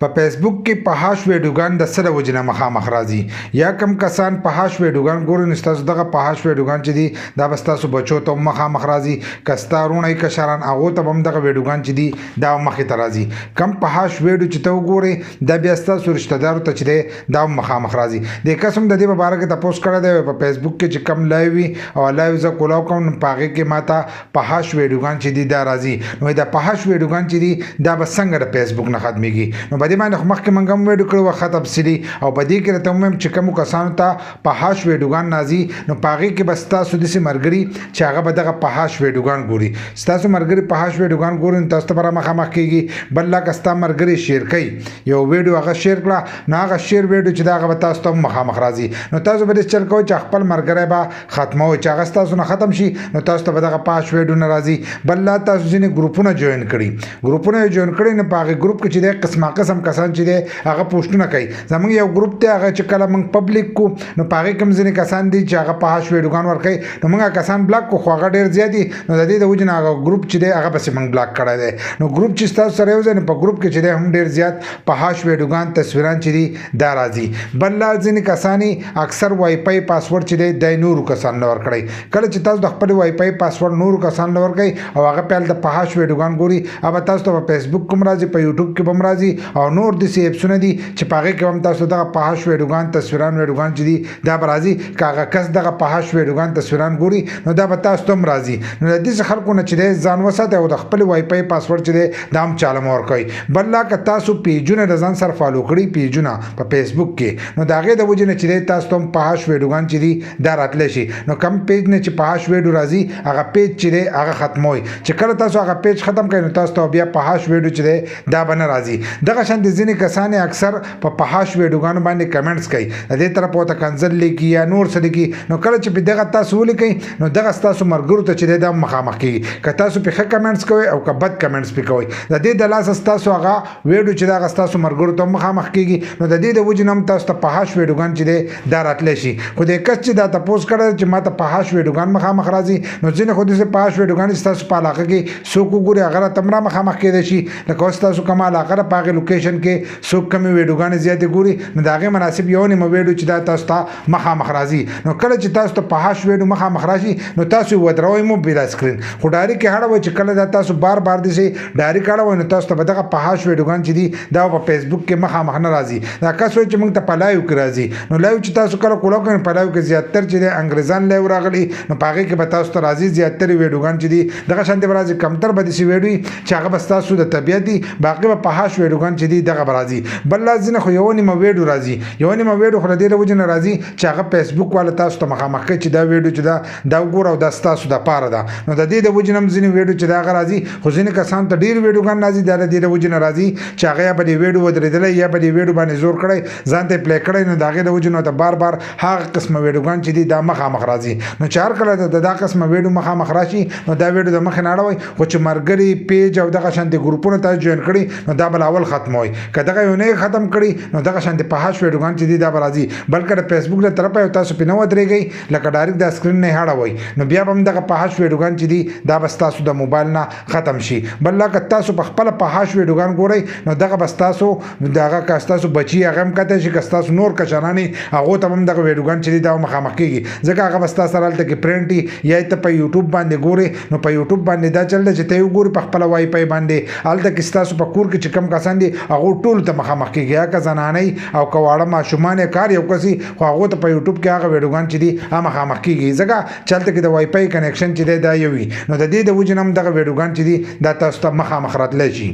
په فیسبوک کې پهاش ویډیوګان د سره وجنه مخامخ راځي یا کم کسان پهاش ویډیوګان ګوري نو تاسو دغه پهاش ویډیوګان چې دي دا بس تاسو بچو ته مخامخ راځي کستا رونه کشران هغه ته هم دغه ویډیوګان چې دي دا مخې ته راځي کم پهاش ویډیو چې ته وګوري دا بیا تاسو رشتہ دار ته چې دا مخامخ راځي د قسم د دې په اړه کې تاسو کړه دی په فیسبوک کې چې کم لایوي او لایو ز کولاو کوم پاګه کې ماته پهاش ویډیوګان چې دي دا راځي نو دا پهاش ویډیوګان چې دي دا به څنګه د فیسبوک نه ختميږي نو باندې باندې مخکې منګم ویډیو کړو ختم سړي او بدی کې ته هم چې کوم کسانو ته پهاش ویډیوګان نازي نو پاغي کې بس تاسو د سي مرګري چې هغه به دغه پهاش ویډیوګان ګوري تاسو مرګري پهاش ویډیوګان ګورئ تاسو ته پر مخامخ کیږي بل لا کستا مرګري شیر کوي یو ویډیو هغه شیر کړه نو هغه شیر ویډیو چې داغه به تاسو ته مخامخ راځي نو تاسو به چل کوئ چې خپل مرګري به ختمو چې هغه تاسو نه ختم شي نو تاسو ته دغه پهاش ویډیو نه راځي بل لا تاسو ځینې ګروپونه جوائن کړي ګروپونه جوائن کړي نه پاغي ګروپ کې چې د قسمه قسم کسان چې هغه پوښتنه کوي زمونږ یو ګروپ ته هغه چې کله موږ پبلک کو نو پاغي کوم ځینې کسان دي چې هغه پهاش ویډیوګان ورکوي نو موږ کسان بلاک کو خو هغه ډیر زیات دي نو د دې د وجنه هغه ګروپ چې دی هغه بس موږ بلاک کړی دی نو ګروپ چې تاسو سره یو ځای په ګروپ کې چې دی هم ډیر زیات پهاش ویډیوګان تصویران چې دي دا راځي بل لا ځینې کسانی اکثر وای فای پاسورډ چې دی د نورو کسان لور کړی کله چې تاسو د خپل وای فای پاسورډ نورو کسان لور کوي او هغه په د پهاش ویډیوګان ګوري او تاسو ته په فیسبوک کوم راځي په یوټیوب کې بم راځي او نور د سی اپسونه دي چې پاګه کې هم تاسو دغه پهاش ویډیوګان تصویران ویډیوګان چې دي دا راځي کاغه کس دغه پهاش ویډیوګان تصویران ګوري نو دا به تاسو ته راځي نو د دې خلکو نه چې ځان وساته او د خپل وای فای پاسورډ چې دی دا هم چاله مور کوي بل لا که تاسو پیجونه د ځان سره فالو کړی پیجونه په فیسبوک کې نو دا غي د وجنه چې تاسو ته پهاش ویډیوګان چې دي دا راتلی شي نو کم پیج نه چې پهاش ویډیو راځي هغه پیج چې دی هغه ختموي چې کله تاسو هغه پیج ختم کړئ نو تاسو ته بیا پهاش ویډیو چې دی دا بنه راځي دغه شان د ځینې کسان اکثر په پهاش ویډیوګانو باندې کمنټس کوي د دې طرف ته کنزل لیکي یا نور څه لیکي نو کله چې په دغه تاسو ولیکئ نو دغه تاسو مرګرو ته چې دا مخامخ کیږي که تاسو په ښه کمنټس کوئ او که بد کمنټس پې کوئ د دې د لاس تاسو هغه ویډیو چې دغه تاسو مرګرو ته مخامخ کیږي نو د دې د وجې هم تاسو ته پهاش ویډیوګان چې دی دا راتلی شي خو د کس چې دا تپوس کړی چې ما ته پهاش ویډیوګان مخامخ راځي نو ځینې خو داسې پهاش ویډیوګان چې تاسو په علاقه کې څوک وګوري هغه راته هم رامخامخ کیدی شي لکه اوس تاسو کومه علاقه ده په هغې لوکیشن کې څوک کمې ویډیوګانې زیاتې ګوري نو د هغې مناسب یو نیمه ویډیو چې دا تاسو ته مخامخ راځي نو کله چې تاسو ته پهاش ویډیو مخامخ راشي نو تاسو یې ودروئ مو بلا سکرین خو ډایرکټ یې هړوئ چې کله دا تاسو بار بار داسې ډایرکټ هړوئ نو تاسو ته به دغه پهاش ویډیوګان چې دي دا په فیسبوک کې مخامخ نه راځي دا کس وایي چې موږ ته په لایو کې راځي نو لایو چې تاسو کله کولاو کوئ په لایو کې زیاتر چې دی انګریزان لایو راغلي نو په هغې کې به تاسو ته راځي زیاترې ویډیوګان چې دي دغه شانتې به راځي کمتر به داسې ویډیو چې هغه به ستاسو د طبیعت دي باقي به پهاش ویډیوګان چې دي دغه به راځي بل لا ځینې خو یو نیمه ویډیو راځي یو نیمه ویډیو خو د دې د وجې نه راځي چې هغه فیسبوک والا تاسو ته مخامخ کوي چې دا ویډیو چې دا وګوره او دا ستاسو دپاره ده نو د دې د وجې نه هم ځینې ویډیو چې د هغه راځي خو ځینې کسانو ته ډېر ویډیوګان راځي دا د دې د وجې نه راځي چې هغه یا به دې ویډیو ودرېدلی یا به دې ویډیو باندې زور کړی ځان ته یې پلی کړی نو د هغې د وجې نه ته بار بار هغه قسمه ویډیوګان چې دي دا مخامخ راځي نو چې هر کله د دا قسمه ویډیو مخامخ راشي نو دا ویډیو د مخې نه اړوئ خو چې مرګري پیج او دغه شانتې ګروپونه تاسو جوین کړي نو دا به اول ختموئ که دغه یو نه ختم کړي نو دغه شانتې پهاش ویډیوګان چې دي دا به راځي بلکې د فیسبوک له طرفه یو تاسو پې نه ودرېږئ لکه ډایرکټ د سکرین نه یې هړوئ نو بیا به هم دغه پهاش ویډیوګان چې دي دا به ستاسو د موبایل نه ختم شي بل لا که تاسو په خپله پهاش ویډیوګان ګورئ نو دغه به ستاسو دغه که ستاسو بچي هغه هم کتی شي که ستاسو نور کشران هغو ته هم دغه ویډیوګان چې دي دا مخامخ کېږي ځکه هغه به ستا سره هلته کې پرنټ وي یا ته په یوټیوب باندې ګورې نو په یوټیوب باندې دا چل دی چې ته یې وګورې په خپله وای فای باندې هلته کې ستاسو په کور کې چې کم کسان دي هغو ټولو ته مخامخ کېږي یا که زنانۍ او که واړه ماشومان یې کار یو کس خو هغو ته په یوټیوب کې هغه ویډیوګان چې دي هغه مخامخ کېږي ځکه چې هلته کې د وای فای کنیکشن چې دی دا یو وي نو د دې د وجې نه هم دغه ویډیوګان چې دي دا تاسو ته مخامخ راتلی شي